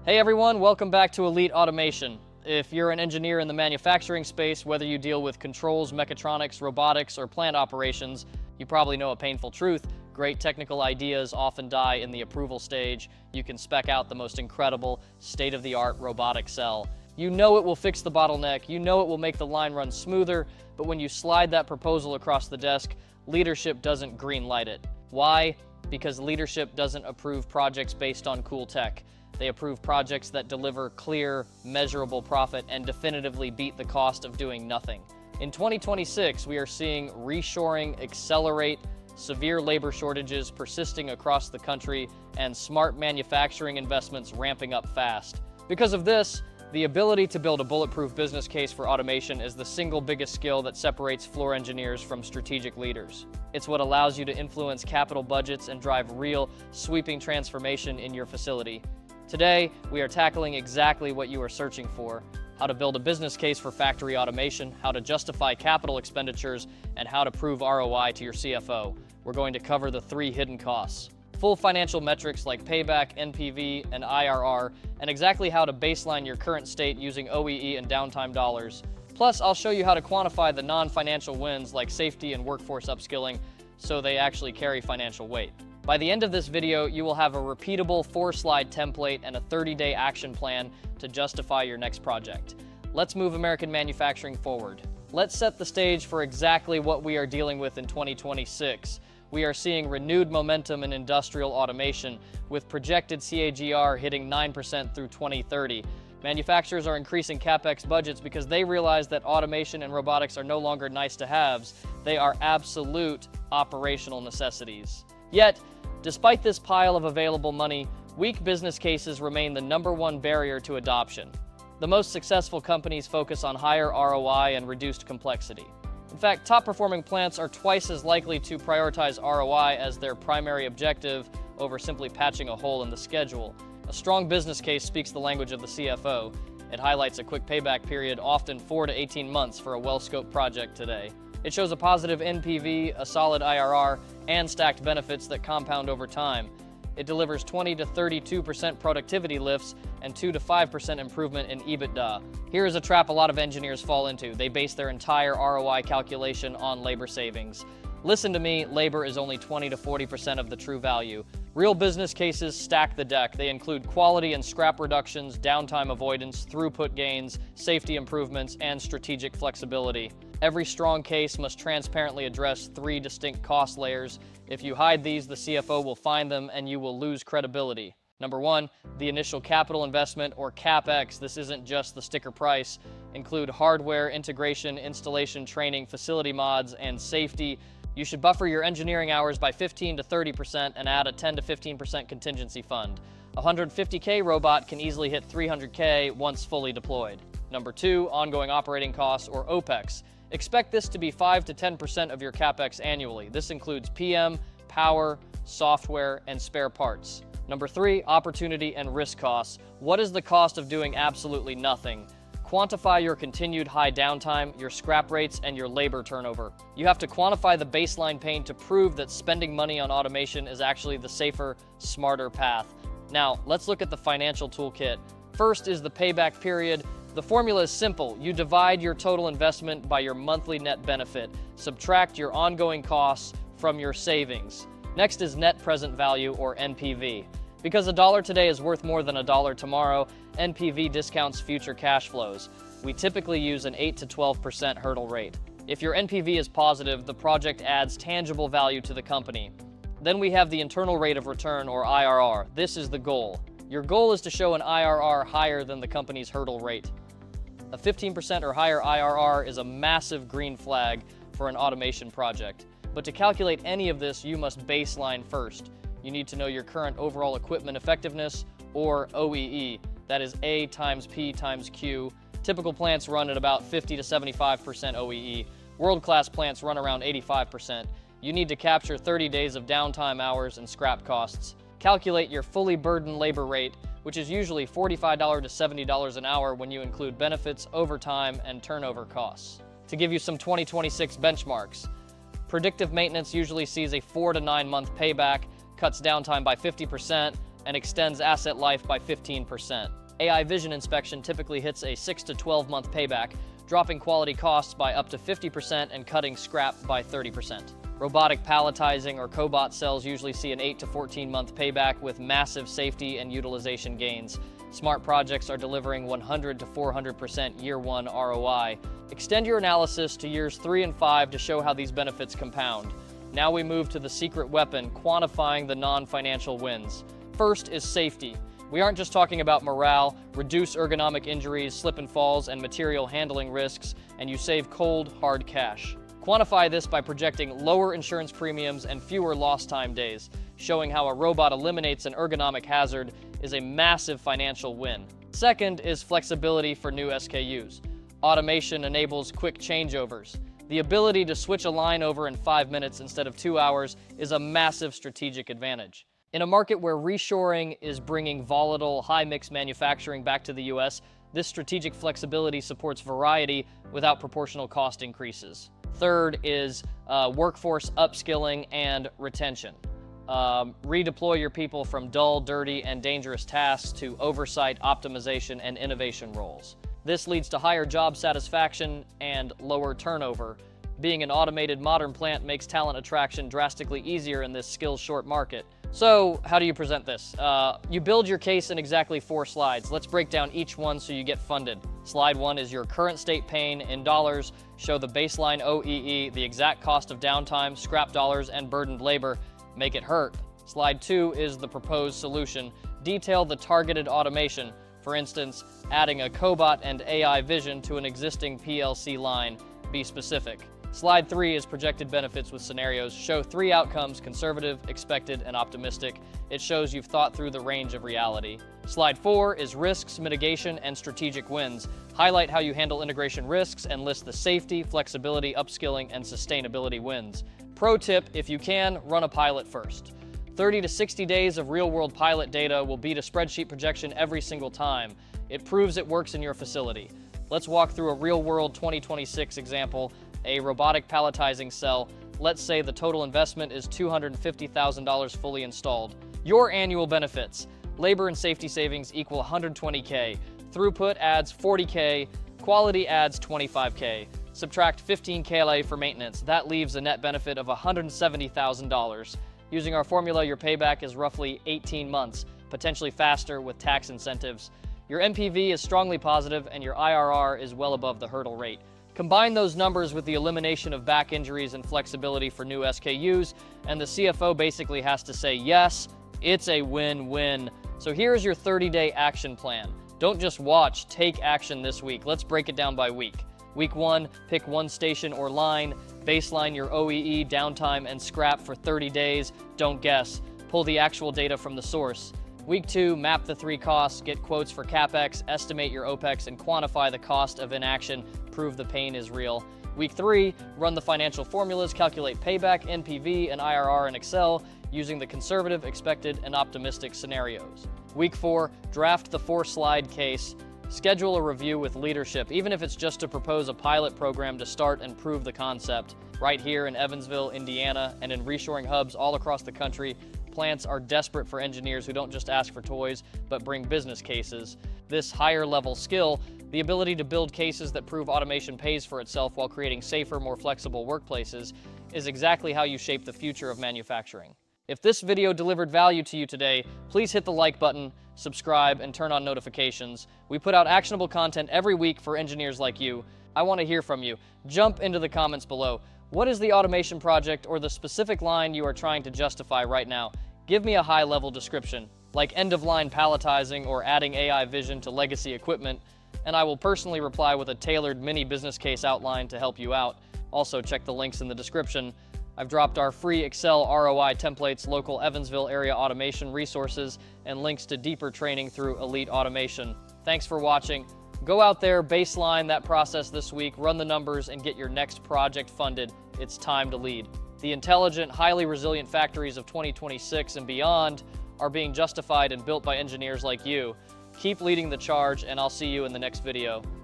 Hey everyone, welcome back to Elite Automation. If you're an engineer in the manufacturing space, whether you deal with controls, mechatronics, robotics, or plant operations, you probably know a painful truth. Great technical ideas often die in the approval stage. You can spec out the most incredible, state-of-the-art robotic cell. You know it will fix the bottleneck, you know it will make the line run smoother, but when you slide that proposal across the desk, leadership doesn't green light it. Why? Because leadership doesn't approve projects based on cool tech. They approve projects that deliver clear, measurable profit and definitively beat the cost of doing nothing. In 2026, we are seeing reshoring accelerate, severe labor shortages persisting across the country, and smart manufacturing investments ramping up fast. Because of this, the ability to build a bulletproof business case for automation is the single biggest skill that separates floor engineers from strategic leaders. It's what allows you to influence capital budgets and drive real, sweeping transformation in your facility. Today, we are tackling exactly what you are searching for: how to build a business case for factory automation, how to justify capital expenditures, and how to prove ROI to your CFO. We're going to cover the 3 hidden costs, full financial metrics like payback, NPV, and IRR, and exactly how to baseline your current state using OEE and downtime dollars. Plus, I'll show you how to quantify the non-financial wins like safety and workforce upskilling so they actually carry financial weight. By the end of this video, you will have a repeatable 4-slide template and a 30-day action plan to justify your next project. Let's move American manufacturing forward. Let's set the stage for exactly what we are dealing with in 2026. We are seeing renewed momentum in industrial automation, with projected CAGR hitting 9% through 2030. Manufacturers are increasing Capex budgets because they realize that automation and robotics are no longer nice-to-haves. They are absolute operational necessities. Yet, despite this pile of available money, weak business cases remain the #1 barrier to adoption. The most successful companies focus on higher ROI and reduced complexity. In fact, top-performing plants are twice as likely to prioritize ROI as their primary objective over simply patching a hole in the schedule. A strong business case speaks the language of the CFO. It highlights a quick payback period, often 4 to 18 months for a well-scoped project today. It shows a positive NPV, a solid IRR, and stacked benefits that compound over time. It delivers 20 to 32% productivity lifts and 2 to 5% improvement in EBITDA. Here is a trap a lot of engineers fall into. They base their entire ROI calculation on labor savings. Listen to me, labor is only 20 to 40% of the true value. Real business cases stack the deck. They include quality and scrap reductions, downtime avoidance, throughput gains, safety improvements, and strategic flexibility. Every strong case must transparently address 3 distinct cost layers. If you hide these, the CFO will find them and you will lose credibility. Number 1, the initial capital investment, or Capex. This isn't just the sticker price. Include hardware, integration, installation, training, facility mods, and safety. You should buffer your engineering hours by 15 to 30% and add a 10 to 15% contingency fund. A $150K robot can easily hit $300K once fully deployed. Number 2, ongoing operating costs, or Opex. Expect this to be 5 to 10% of your Capex annually. This includes PM, power, software, and spare parts. Number 3, opportunity and risk costs. What is the cost of doing absolutely nothing? Quantify your continued high downtime, your scrap rates, and your labor turnover. You have to quantify the baseline pain to prove that spending money on automation is actually the safer, smarter path. Now, let's look at the financial toolkit. First is the payback period. The formula is simple. You divide your total investment by your monthly net benefit. Subtract your ongoing costs from your savings. Next is net present value, or NPV. Because $1 today is worth more than $1 tomorrow, NPV discounts future cash flows. We typically use an 8 to 12% hurdle rate. If your NPV is positive, the project adds tangible value to the company. Then we have the internal rate of return, or IRR. This is the goal. Your goal is to show an IRR higher than the company's hurdle rate. A 15% or higher IRR is a massive green flag for an automation project. But to calculate any of this, you must baseline first. You need to know your current overall equipment effectiveness, or OEE. That is A times P times Q. Typical plants run at about 50 to 75% OEE. World-class plants run around 85%. You need to capture 30 days of downtime hours and scrap costs. Calculate your fully burdened labor rate, which is usually $45 to $70 an hour when you include benefits, overtime, and turnover costs. To give you some 2026 benchmarks, predictive maintenance usually sees a 4 to 9 month payback, cuts downtime by 50%, and extends asset life by 15%. AI vision inspection typically hits a 6 to 12 month payback, dropping quality costs by up to 50% and cutting scrap by 30%. Robotic palletizing or cobot cells usually see an 8 to 14 month payback with massive safety and utilization gains. Smart projects are delivering 100 to 400% year one ROI. Extend your analysis to years 3 and 5 to show how these benefits compound. Now we move to the secret weapon, quantifying the non-financial wins. First is safety. We aren't just talking about morale, reduce ergonomic injuries, slip and falls, and material handling risks, and you save cold, hard cash. Quantify this by projecting lower insurance premiums and fewer lost time days, showing how a robot eliminates an ergonomic hazard is a massive financial win. Second is flexibility for new SKUs. Automation enables quick changeovers. The ability to switch a line over in 5 minutes instead of 2 hours is a massive strategic advantage. In a market where reshoring is bringing volatile, high-mix manufacturing back to the US, this strategic flexibility supports variety without proportional cost increases. Third is workforce upskilling and retention. Redeploy your people from dull, dirty, and dangerous tasks to oversight, optimization, and innovation roles. This leads to higher job satisfaction and lower turnover. Being an automated modern plant makes talent attraction drastically easier in this skills-short market. So, how do you present this? You build your case in exactly 4 slides. Let's break down each one so you get funded. Slide 1 is your current state pain in dollars. Show the baseline OEE, the exact cost of downtime, scrap dollars, and burdened labor. Make it hurt. Slide 2 is the proposed solution. Detail the targeted automation. For instance, adding a cobot and AI vision to an existing PLC line. Be specific. Slide 3 is projected benefits with scenarios. Show 3 outcomes: conservative, expected, and optimistic. It shows you've thought through the range of reality. Slide 4 is risks, mitigation, and strategic wins. Highlight how you handle integration risks and list the safety, flexibility, upskilling, and sustainability wins. Pro tip, if you can, run a pilot first. 30 to 60 days of real-world pilot data will beat a spreadsheet projection every single time. It proves it works in your facility. Let's walk through a real-world 2026 example, a robotic palletizing cell. Let's say the total investment is $250,000 fully installed. Your annual benefits: labor and safety savings equal $120K, throughput adds $40K, quality adds $25K. Subtract 15 KLA for maintenance. That leaves a net benefit of $170,000. Using our formula, your payback is roughly 18 months, potentially faster with tax incentives. Your MPV is strongly positive and your IRR is well above the hurdle rate. Combine those numbers with the elimination of back injuries and flexibility for new SKUs, and the CFO basically has to say, yes, it's a win-win. So here's your 30-day action plan. Don't just watch, take action this week. Let's break it down by week. Week 1, pick one station or line, baseline your OEE, downtime, and scrap for 30 days. Don't guess. Pull the actual data from the source. Week 2, map the 3 costs, get quotes for Capex, estimate your Opex, and quantify the cost of inaction. Prove the pain is real. Week 3, run the financial formulas, calculate payback, NPV, and IRR in Excel using the conservative, expected, and optimistic scenarios. Week 4, draft the 4-slide case. Schedule a review with leadership, even if it's just to propose a pilot program to start and prove the concept. Right here in Evansville, Indiana, and in reshoring hubs all across the country, plants are desperate for engineers who don't just ask for toys, but bring business cases. This higher level skill, the ability to build cases that prove automation pays for itself while creating safer, more flexible workplaces, is exactly how you shape the future of manufacturing. If this video delivered value to you today, please hit the like button, subscribe, and turn on notifications. We put out actionable content every week for engineers like you. I want to hear from you. Jump into the comments below. What is the automation project or the specific line you are trying to justify right now? Give me a high-level description, like end-of-line palletizing or adding AI vision to legacy equipment, and I will personally reply with a tailored mini business case outline to help you out. Also, check the links in the description. I've dropped our free Excel ROI templates, local Evansville area automation resources, and links to deeper training through Elite Automation. Thanks for watching. Go out there, baseline that process this week, run the numbers, and get your next project funded. It's time to lead. The intelligent, highly resilient factories of 2026 and beyond are being justified and built by engineers like you. Keep leading the charge, and I'll see you in the next video.